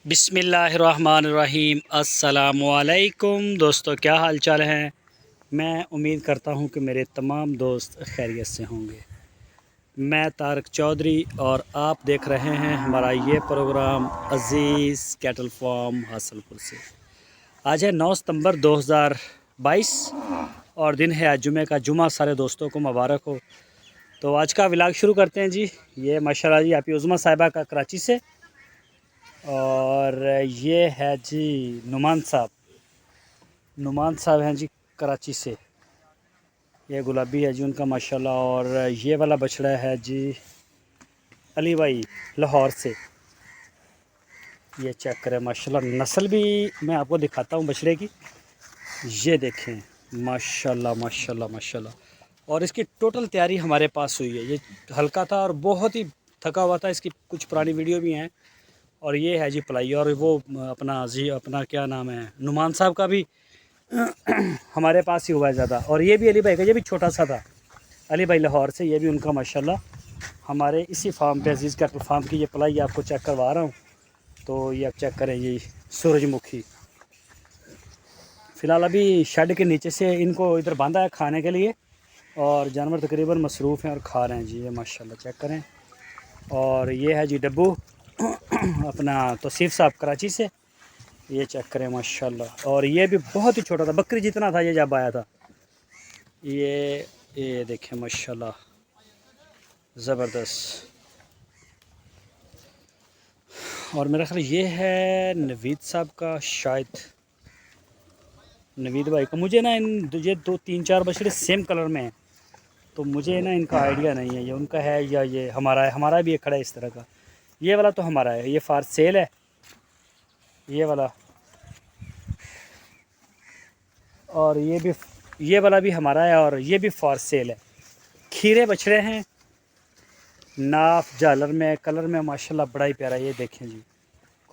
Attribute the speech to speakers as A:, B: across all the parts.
A: बिस्मिल्लाहिर्रहमानिर्रहीम अस्सलामुअलैकुम दोस्तों, क्या हाल चाल हैं। मैं उम्मीद करता हूं कि मेरे तमाम दोस्त खैरियत से होंगे। मैं तारक चौधरी और आप देख रहे हैं हमारा ये प्रोग्राम अज़ीज़ कैटल फार्म हासलपुर से। आज है 9 सितंबर 2022 और दिन है आज जुमे का। जुमा सारे दोस्तों को मुबारक हो। तो आज का व्लॉग शुरू करते हैं जी। ये माशाल्लाह जी आपकी उज़मा साहिबा का कराची से, और ये है जी नुमान साहब हैं जी कराची से। ये गुलाबी है जी उनका माशाल्लाह। और ये वाला बछड़ा है जी अली भाई लाहौर से। ये चेक करें माशाल्लाह, नस्ल भी मैं आपको दिखाता हूँ बछड़े की। ये देखें माशाल्लाह माशाल्लाह माशाल्लाह। और इसकी टोटल तैयारी हमारे पास हुई है। ये हल्का था और बहुत ही थका हुआ था। इसकी कुछ पुरानी वीडियो भी हैं। और ये है जी पलाई। और वो अपना क्या नाम है, नुमान साहब का भी हमारे पास ही हुआ है ज़्यादा। और ये भी अली भाई का, ये भी छोटा सा था, अली भाई लाहौर से। ये भी उनका माशाल्लाह हमारे इसी फार्म पे, अजीज़ कैटल फार्म की ये पलाई आपको चेक करवा रहा हूँ। तो ये आप चेक करें, ये सूरजमुखी। फ़िलहाल अभी शेड के नीचे से इनको इधर बांधा है खाने के लिए, और जानवर तकरीबन मसरूफ़ हैं और खा रहे हैं जी। ये माशाल्लाह चेक करें। और ये है जी डब्बू अपना तौसीफ़ साहब कराची से। ये चेक करें माशाल्लाह। और ये भी बहुत ही छोटा था, बकरी जितना था ये जब आया था। ये देखें माशाल्लाह ज़बरदस्त। और मेरा ख्याल ये है नवीद साहब का, शायद नवीद भाई का। मुझे ना ये 2-3-4 बछड़े सेम कलर में हैं, तो मुझे ना इनका आइडिया नहीं है ये उनका है या ये हमारा है। हमारा भी एक खड़ा है इस तरह का। ये वाला तो हमारा है, ये फार सेल है ये वाला। और ये वाला भी हमारा है, और ये भी फार सेल है। खीरे बछड़े हैं, नाफ झालर में, कलर में माशाल्लाह बड़ा ही प्यारा। ये देखें जी,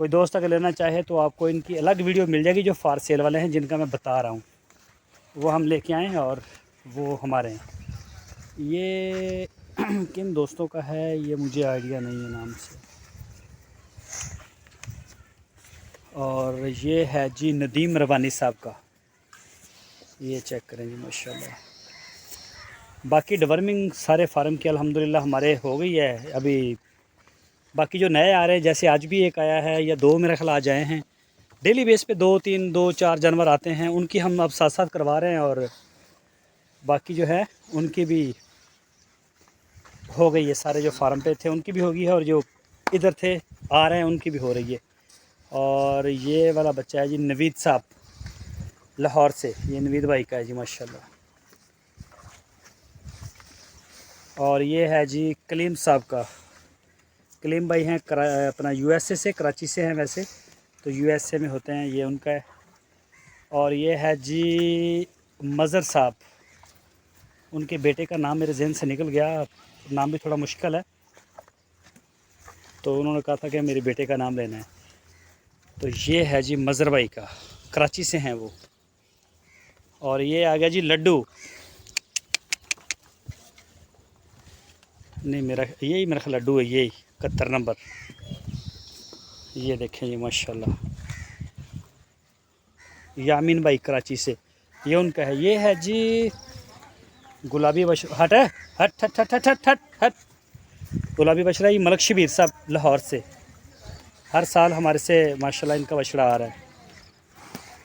A: कोई दोस्त अगर लेना चाहे तो आपको इनकी अलग वीडियो मिल जाएगी। जो फार सेल वाले हैं जिनका मैं बता रहा हूँ, वो हम लेके आए हैं और वो हमारे हैं। ये किन दोस्तों का है ये मुझे आइडिया नहीं है नाम से। और ये है जी नदीम रवानी साहब का। ये चेक करें जी माशाल्लाह। बाकी डवर्मिंग सारे फार्म की अल्हम्दुलिल्लाह हमारे हो गई है अभी। बाकी जो नए आ रहे हैं, जैसे आज भी एक आया है या 2 मेरे ख्याल आ जाए हैं। डेली बेस पे 2-3, 2-4 जानवर आते हैं, उनकी हम अब साथ साथ करवा रहे हैं। और बाकी जो है उनकी भी हो गई है। सारे जो फार्म पे थे उनकी भी हो गई है, और जो इधर थे आ रहे हैं उनकी भी हो रही है। और ये वाला बच्चा है जी नवीद साहब लाहौर से। ये नवीद भाई का है जी माशाल्लाह। और ये है जी कलीम साहब का। कलीम भाई हैं अपना यूएसए से, कराची से हैं वैसे तो, यूएसए में होते हैं। ये उनका है। और ये है जी मज़र साहब, उनके बेटे का नाम मेरे जहन से निकल गया, नाम भी थोड़ा मुश्किल है, तो उन्होंने कहा था कि मेरे बेटे का नाम लेना है। तो ये है जी मज़र भाई का, कराची से हैं वो। और ये आ गया जी लड्डू। नहीं, यही मेरा ख्याल लड्डू है, यही 71 नंबर। ये देखें जी माशाल्लाह, यामीन भाई कराची से, ये उनका है। ये है जी गुलाबी बछड़ा। हट है, हट हट हट हट हट हट हट। गुलाबी बछड़ा ये मलक शबीर साहब लाहौर से। हर साल हमारे से माशाल्लाह इनका बछड़ा आ रहा है।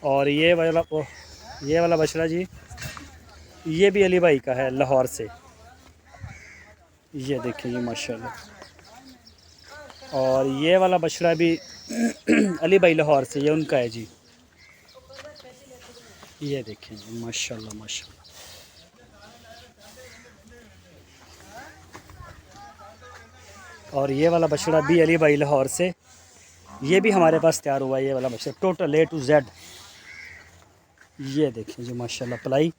A: और ये वाला बछड़ा जी, ये भी अली भाई का है लाहौर से। ये देखिए ये माशाल्लाह। और ये वाला बछड़ा भी अली भाई लाहौर से, ये उनका है जी। ये देखें जी माशाल्लाह माशाल्लाह। और ये वाला बछड़ा भी अली भाई लाहौर से, ये भी हमारे पास तैयार हुआ है। ये वाला बछड़ा टोटल A to Z। ये देखें जी माशाल्लाह पलाई।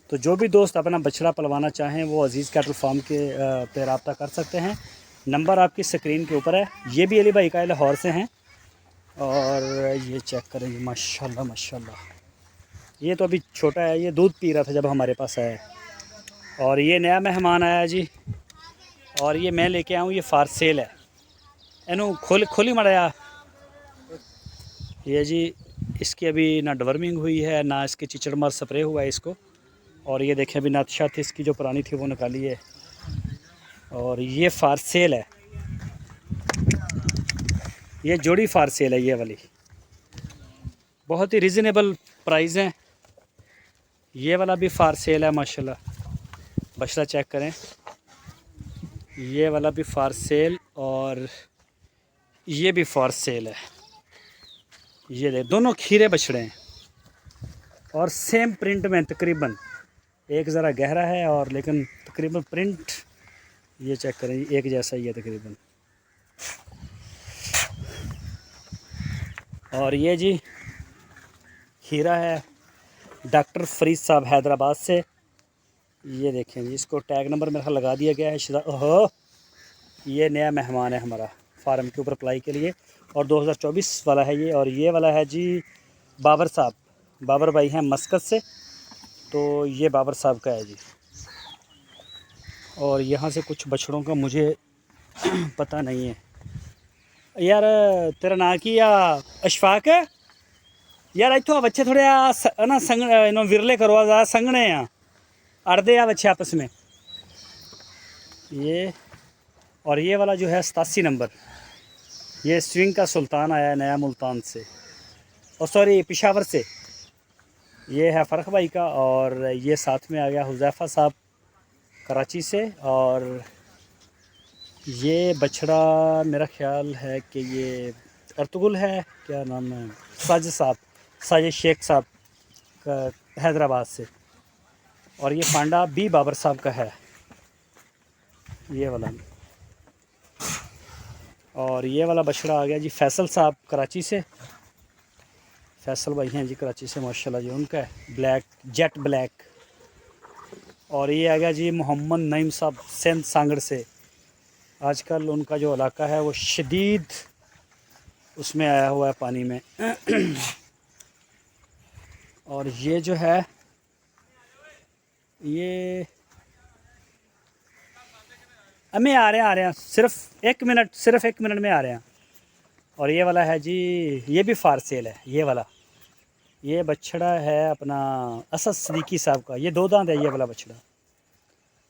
A: तो जो भी दोस्त अपना बछड़ा पलवाना चाहें वो अज़ीज़ कैटल फार्म के पे रब्ता कर सकते हैं। नंबर आपकी स्क्रीन के ऊपर है। ये भी अली भाई का लाहौर से हैं। और ये चेक करें जी माशाल्लाह माशाल्लाह। ये तो अभी छोटा है, ये दूध पी रहा था जब हमारे पास आया। और ये नया मेहमान आया जी, और ये मैं लेके आया हूँ। ये फार सेल है। इनू खोली मड़ाया। ये जी इसकी अभी ना डवर्मिंग हुई है ना इसके चिचड़ मार स्प्रे हुआ है इसको। और ये देखें अभी नत शत इसकी जो पुरानी थी वो निकाली है। और ये फार सेल है, ये जोड़ी फार सेल है ये वाली, बहुत ही रिजनेबल प्राइस है। ये वाला भी फार सेल है माशाल्लाह, बछड़ा चेक करें, ये वाला भी फार सेल और ये भी फार सेल है। ये देख दोनों खीरे बछड़े हैं और सेम प्रिंट में तकरीबन, एक ज़रा गहरा है और लेकिन तकरीबन प्रिंट ये चेक करें एक जैसा ही है तकरीबन। और ये जी खीरा है डॉक्टर फरीद साहब हैदराबाद से। ये देखें जी, इसको टैग नंबर मेरा लगा दिया गया है। ओहो, ये नया मेहमान है हमारा फार्म के ऊपर अप्लाई के लिए और 2024 वाला है ये। और ये वाला है जी बाबर साहब, बाबर भाई हैं मस्कत से, तो ये बाबर साहब का है जी। और यहाँ से कुछ बछड़ों का मुझे पता नहीं है यार। तेरा नाम की या अशफाक है यार? इतों बच्चे थोड़े ना संग इन्हों विरले करो, ज़्यादा संगने हैं, अड़दे आ बच्चे आपस में। ये और ये वाला जो है 87 नंबर, ये स्विंग का सुल्तान आया है नया मुल्तान से, और सॉरी पेशावर से। ये है फ़र्क भाई का। और ये साथ में आ गया हुज़ैफ़ा साहब कराची से। और ये बछड़ा मेरा ख़्याल है कि ये अर्तुगुल है, क्या नाम है, साजिद साहब, साजिद शेख साहब का हैदराबाद से। और ये पांडा बी बाबर साहब का है ये वाला। और ये वाला बछड़ा आ गया जी फैसल साहब कराची से, फैसल भाई हैं जी कराची से माशाल्लाह जी, उनका है ब्लैक जेट ब्लैक। और ये आ गया जी मोहम्मद नईम साहब सिंध सांगड़ से। आजकल उनका जो इलाका है वो शदीद उसमें आया हुआ है पानी में। और ये जो है ये हमें आ रहे हैं सिर्फ एक मिनट में आ रहे हैं। और ये वाला है जी, ये भी फार सेल है ये वाला। ये बछड़ा है अपना असद सिद्दीकी साहब का, ये 2 दांत है ये वाला बछड़ा,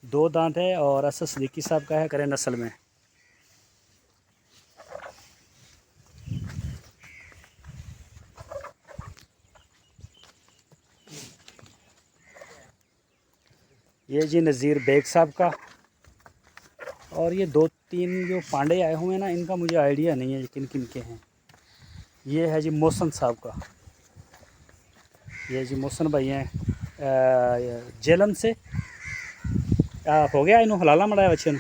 A: 2 दांत है और असद सिद्दीकी साहब का है करे नस्ल में। ये जी नज़ीर बेग साहब का। और ये 2-3 जो पांडे आए हुए हैं ना, इनका मुझे आइडिया नहीं है किन किन के हैं। ये है जी मोहसन साहब का, ये जी मोहसन भाई हैं जेलम से। हो गया इन्हों हलाला मड़ाया बच्चे ने,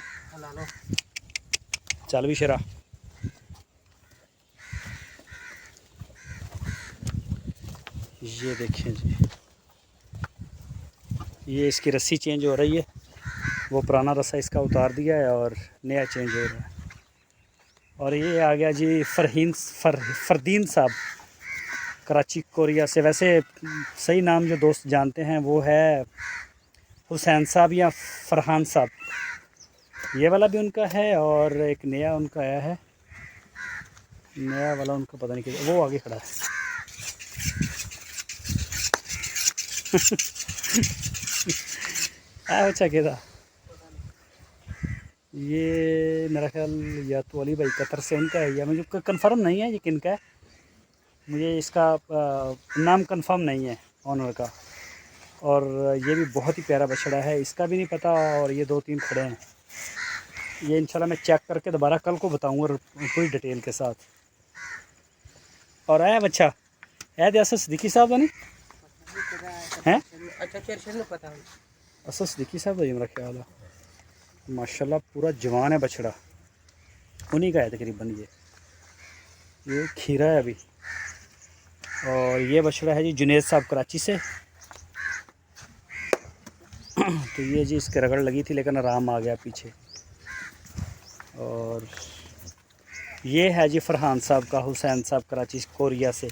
A: चल भी शरा। ये देखें जी, ये इसकी रस्सी चेंज हो रही है, वो पुराना रस्सा इसका उतार दिया है और नया चेंज हो रहा है। और ये आ गया जी फरदीन साहब कराची कोरिया से। वैसे सही नाम जो दोस्त जानते हैं वो है हुसैन साहब या फरहान साहब, ये वाला भी उनका है। और एक नया उनका आया है, नया वाला उनका पता नहीं क्या, वो आगे खड़ा है। अच्छा क्या, ये मेरा ख्याल या तो अली भाई कतर से उनका है, या मुझे कंफर्म नहीं है ये किन का है, मुझे इसका नाम कंफर्म नहीं है ऑनर का। और ये भी बहुत ही प्यारा बछड़ा है, इसका भी नहीं पता। और ये 2-3 खड़े हैं, ये इंशाल्लाह मैं चेक करके दोबारा कल को बताऊंगा पूरी डिटेल के साथ। और आया बच्चा है असद सिद्दीकी साहब नहीं हैं? असद सिद्दीकी साहब मेरा ख्याल है माशाल्लाह, पूरा जवान है बछड़ा, उन्हीं का है तकरीबन। ये खीरा है अभी। और ये बछड़ा है जी जुनेद साहब कराची से। तो ये जी इसके रगड़ लगी थी लेकिन आराम आ गया पीछे। और ये है जी फरहान साहब का, हुसैन साहब कराची कोरिया से,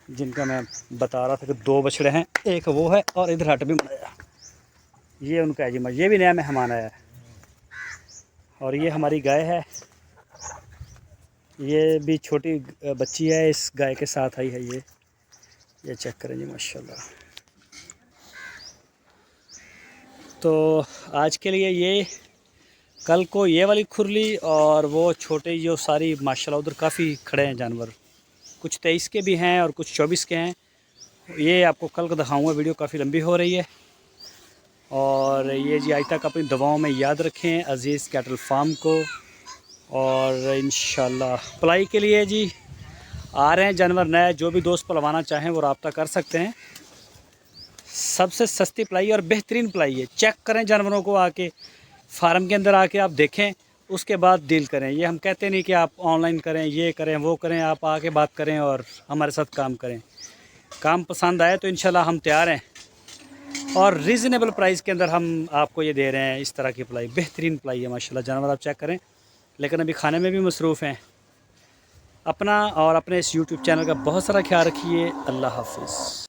A: जिनका मैं बता रहा था कि 2 बछड़े हैं, एक वो है और इधर हट भी बनाया, ये उनका है जी। ये भी नया मेहमान आया है। और ये हमारी गाय है, ये भी छोटी बच्ची है, इस गाय के साथ आई है ये चेक करें जी माशाल्लाह। तो आज के लिए ये, कल को ये वाली खुरली और वो छोटे जो सारी माशाल्लाह उधर काफ़ी खड़े हैं जानवर, कुछ 23 के भी हैं और कुछ 24 के हैं। ये आपको कल को दिखाऊंगा, वीडियो काफ़ी लंबी हो रही है। और ये जी आज तक अपनी दवाओं में याद रखें अज़ीज़ कैटल फार्म को। और इंशाल्लाह पलाई के लिए जी आ रहे हैं जानवर नए, जो भी दोस्त पलवाना चाहें वो रब्ता कर सकते हैं। सबसे सस्ती पलाई और बेहतरीन पलाई है। चेक करें जानवरों को, आके फार्म के अंदर आके आप देखें, उसके बाद डील करें। ये हम कहते नहीं कि आप ऑनलाइन करें, ये करें वो करें, आप आके बात करें और हमारे साथ काम करें। काम पसंद आए तो इंशाल्लाह हम तैयार हैं और रीज़नेबल प्राइस के अंदर हम आपको ये दे रहे हैं। इस तरह की पलाई बेहतरीन पलाई है माशाल्लाह, जानवर आप चेक करें। लेकिन अभी खाने में भी मसरूफ़ हैं। अपना और अपने इस यूट्यूब चैनल का बहुत सारा ख्याल रखिए। अल्लाह हाफिज़।